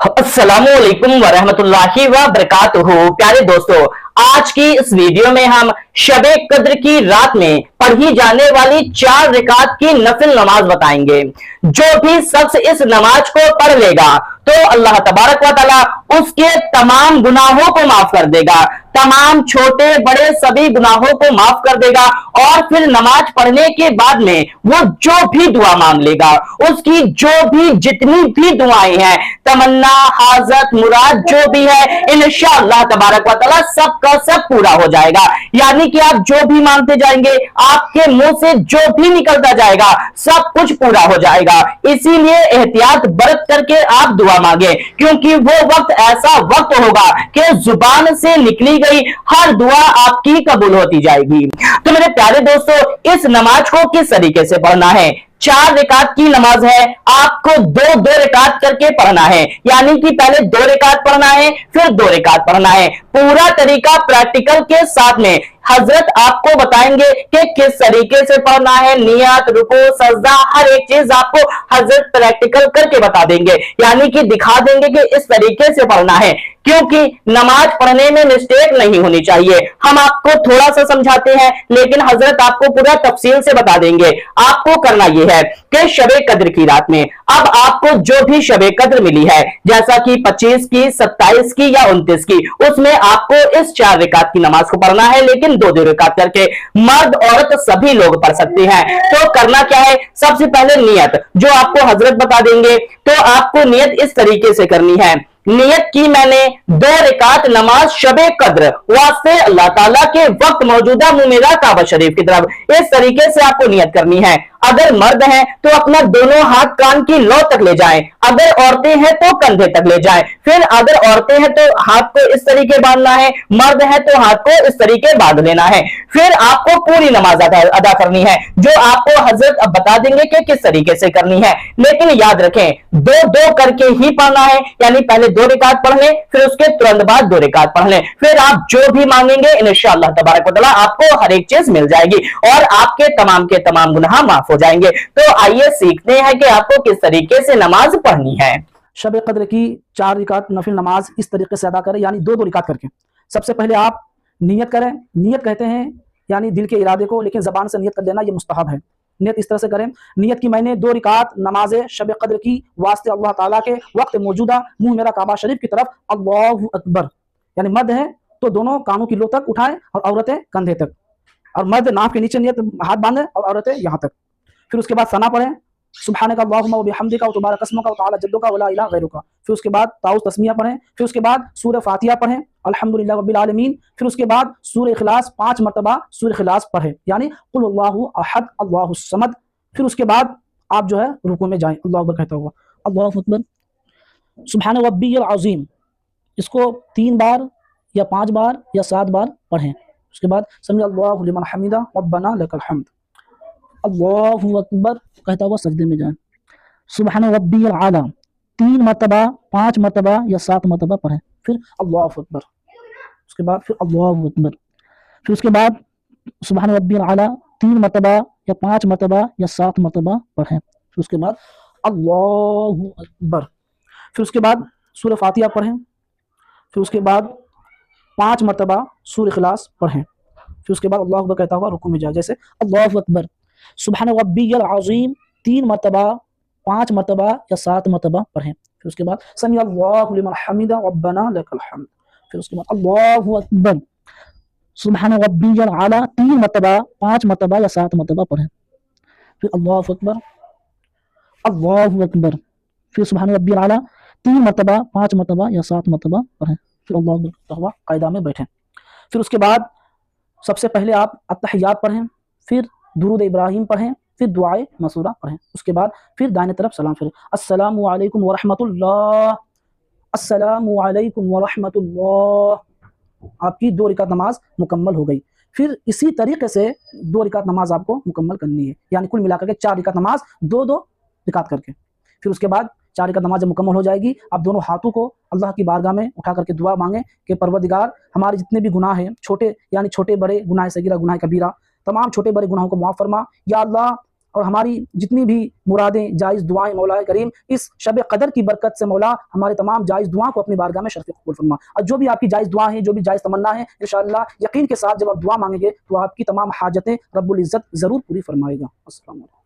अस्सलामुअलैकुम वरहमतुल्लाहि व बरकातुहू। प्यारे दोस्तों, आज की इस वीडियो में हम शबे कद्र की रात में पढ़ी जाने वाली 4 रिकात की नफिल नमाज बताएंगे। जो भी शख्स इस नमाज को पढ़ लेगा तो अल्लाह तबारक व तआला उसके तमाम गुनाहों को माफ कर देगा, तमाम छोटे बड़े सभी गुनाहों को माफ कर देगा। और फिर नमाज पढ़ने के बाद में वो जो भी दुआ मांग लेगा, उसकी जो भी जितनी भी दुआएं हैं, तमन्ना हाजत मुराद जो भी है, इंशाअल्लाह तबारक व तआला सबका सब पूरा हो जाएगा। यानी कि आप जो भी मांगते जाएंगे, आपके मुंह से जो भी निकलता जाएगा, सब कुछ पूरा हो जाएगा। इसीलिए एहतियात बरत करके आप दुआ मांगे, क्योंकि वो वक्त ऐसा वक्त होगा कि जुबान से निकली गई हर दुआ आपकी कबूल होती जाएगी। तो मेरे प्यारे दोस्तों, इस नमाज को किस तरीके से पढ़ना है? 4 रिकात की नमाज है, आपको दो दो रिकात करके पढ़ना है। यानी कि पहले 2 रिकात पढ़ना है, फिर 2 रिकात पढ़ना है। पूरा तरीका प्रैक्टिकल के साथ में हजरत आपको बताएंगे कि किस तरीके से पढ़ना है। नियत, रुकू, सजदा, हर एक चीज आपको हजरत प्रैक्टिकल करके बता देंगे, यानी कि दिखा देंगे कि इस तरीके से पढ़ना है। क्योंकि नमाज पढ़ने में मिस्टेक नहीं होनी चाहिए। हम आपको थोड़ा सा समझाते हैं, लेकिन हजरत आपको पूरा तफसील से बता देंगे। आपको करना यह है कि शबे कद्र की रात में अब आपको जो भी शबे कद्र मिली है, जैसा कि 25 की, 27 की या 29 की, उसमें आपको इस 4 रिकात की नमाज को पढ़ना है, लेकिन 2 रिकात करके। मर्द औरत सभी लोग पढ़ सकते हैं। तो करना क्या है? सबसे पहले नियत जो आपको हजरत बता देंगे। तो आपको नियत इस तरीके से करनी है। नियत की मैंने 2 रिकात नमाज शबे कद्र वास्ते अल्लाह ताला के वक्त मौजूदा मुंह मेरा काबा शरीफ की तरफ, इस तरीके से आपको नियत करनी है। अगर मर्द हैं तो अपना दोनों हाथ कान की लौ तक ले जाएं, अगर औरतें हैं तो कंधे तक ले जाएं। फिर अगर औरतें हैं तो हाथ को इस तरीके बांधना है, मर्द है तो हाथ को इस तरीके बांध लेना है। फिर आपको पूरी नमाज अदा करनी है, जो आपको हजरत अब बता देंगे कि किस तरीके से करनी है। लेकिन याद रखें, 2-2 करके ही पढ़ना है। यानी पहले 2 रिकात पढ़ लें, फिर उसके तुरंत बाद 2 रिकात पढ़ लें। फिर आप जो भी मांगेंगे इंशाअल्लाह तबारक व तआला आपको हर एक चीज मिल जाएगी और आपके तमाम के तमाम गुनाह माफ हो जाएंगे। तो आइए सीखते हैं कि आपको किस तरीके से नमाज पढ़नी है। शब कद्र की 4 रिकात नफिल नमाज इस तरीके से अदा करें, यानी 2-2 रिकात करके। सबसे पहले आप नियत करें। नियत कहते हैं यानी दिल के इरादे को, लेकिन जबान से नियत कर लेना ये मुस्तहब है। नियत इस तरह से करें, नियत की मैंने 2 रिकात नमाज शब कद्र की वास्ते अल्लाह ताला के वक्त मौजूदा मुंह मेरा काबा शरीफ की तरफ, अल्लाहु अकबर। यानी मर्द है तो दोनों कानों की लो तक उठाएं और औरतें कंधे तक, और मर्द नाफ के नीचे नियत हाथ बांधे और औरतें यहाँ तक। फिर उसके बाद सना पढ़ें, सुब्हानक अल्लाहुम्मा व बिहम्दिका व तबारक अस्मुका व तआला जद्दुका व ला इलाहा गैरुका। फिर उसके बाद ताउस तस्मिया पढ़ें। फिर उसके बाद सूरह फातिहा पढ़ें, अल्हम्दुलिल्लाह रब्बिल आलमीन। फिर उसके बाद सूरह इखलास 5 मरतबा सूरह इखलास पढ़ें, यानी कुल अल्लाहु अहद अल्लाहुस समद। फिर उसके बाद आप जो है रुकू में जाएं, अल्लाहु अकबर कहता हुआ, अल्लाहु अकबर सुब्हान रब्बियल अज़ीम। इसको 3 बार या 5 बार या 7 बार पढ़ें। उसके बाद समी अल्लाहु लिमन हमीदा रब्बना लकल हम्द, अल्लाहु अकबर कहता हुआ सजदे में जाएं। सुब्हान रब्बियल आला 3 मरतबा, 5 मरतबा या 7 मरतबा पढ़ें। फिर अल्लाहु अकबर, उसके बाद फिर अल्लाहु अकबर। फिर उसके बाद सुब्हान रब्बियल आला 3 मरतबा या 5 मरतबा या 7 मरतबा पढ़ें। फिर उसके बाद अल्लाहु अकबर। फिर उसके बाद सूरह फातिहा पढ़ें। फिर उसके बाद 5 मरतबा सूरह इखलास पढ़ें। फिर उसके बाद अल्लाहु अकबर कहता हुआ रुकू में जाए, जैसे अल्लाहु अकबर सुब्हान रब्बियल अज़ीम 3 मरतबा, 5 मरतबा या 7 मरतबा पढ़ें। फिर उसके बाद समी अल्लाहु लिमन हमीदा रब्बना लकल हम्द। फिर उसके बाद अल्लाहु अकबर सुब्हान रब्बियल आला 3 मरतबा, 5 मरतबा या 7 मरतबा पढ़ें। फिर अल्लाहु अकबर, अल्लाहु अकबर। फिर सुब्हान रब्बियल आला 3 मरतबा, 5 मरतबा या 7 मरतबा पढ़ें। फिर अल्लाहु अकबर कहता हुआ कायदा में बैठें। फिर उसके बाद सबसे पहले आप अत्तहियात पढ़ें, फिर दुरूद इब्राहिम पढ़ें, फिर दुआए मसूरा पढ़ें। उसके बाद फिर दाहिने तरफ सलाम फिरें, अस्सलामु अलैकुम व रहमतुल्लाह, अस्सलामु अलैकुम व रहमतुल्लाह। आपकी 2 रिकात नमाज मुकम्मल हो गई। फिर इसी तरीके से 2 रिकात नमाज आपको मुकम्मल करनी है, यानी कुल मिलाकर के 4 रिकात नमाज 2-2 रिकात करके। फिर उसके बाद 4 रिकात नमाज जब मुकम्मल हो जाएगी, आप दोनों हाथों को अल्लाह की बारगाह में उठा करके दुआ मांगें कि परवरदिगार हमारे जितने भी गुनाह हैं, छोटे यानी छोटे बड़े गुनाह सगीरा गुनाह कबीरा, तमाम छोटे बड़े गुनाहों को माफ़ फरमा। या अल्लाह और हमारी जितनी भी मुरादें जायज़ दुआएं मौला करीम इस शब कदर की बरकत से मौला हमारे तमाम जायज़ दुआ को अपनी बारगाह में शर्फ़ कबूल फरमा। और जो भी आपकी जायज़ दुआ है, जो भी जायज़ तमन्ना है, इंशाअल्लाह यकीन के साथ जब आप दुआ मांगेंगे तो आपकी तमाम हाजतें रब्बुल इज़्ज़त ज़रूर पूरी फरमाएगा। अस्सलाम वालेकुम।